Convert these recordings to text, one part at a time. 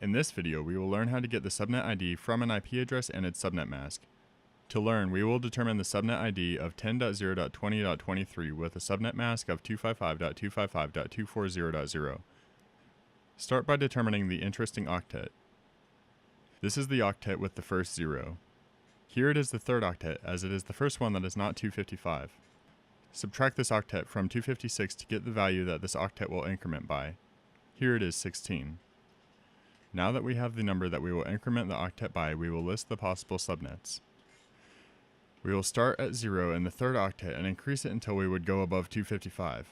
In this video, we will learn how to get the subnet ID from an IP address and its subnet mask. To learn, we will determine the subnet ID of 10.0.20.23 with a subnet mask of 255.255.240.0. Start by determining the interesting octet. This is the octet with the first 0. Here it is the third octet, as it is the first one that is not 255. Subtract this octet from 256 to get the value that this octet will increment by. Here it is 16. Now that we have the number that we will increment the octet by, we will list the possible subnets. We will start at 0 in the third octet and increase it until we would go above 255.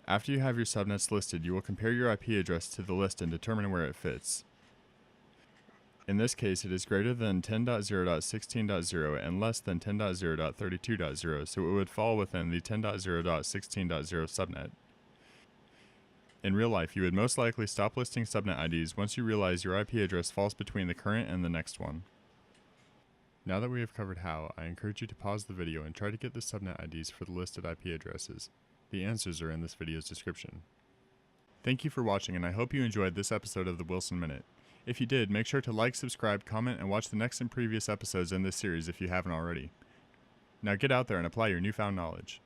After you have your subnets listed, you will compare your IP address to the list and determine where it fits. In this case, it is greater than 10.0.16.0 and less than 10.0.32.0, so it would fall within the 10.0.16.0 subnet. In real life, you would most likely stop listing subnet IDs once you realize your IP address falls between the current and the next one. Now that we have covered how, I encourage you to pause the video and try to get the subnet IDs for the listed IP addresses. The answers are in this video's description. Thank you for watching, and I hope you enjoyed this episode of the Wilson Minute. If you did, make sure to like, subscribe, comment, and watch the next and previous episodes in this series if you haven't already. Now get out there and apply your newfound knowledge.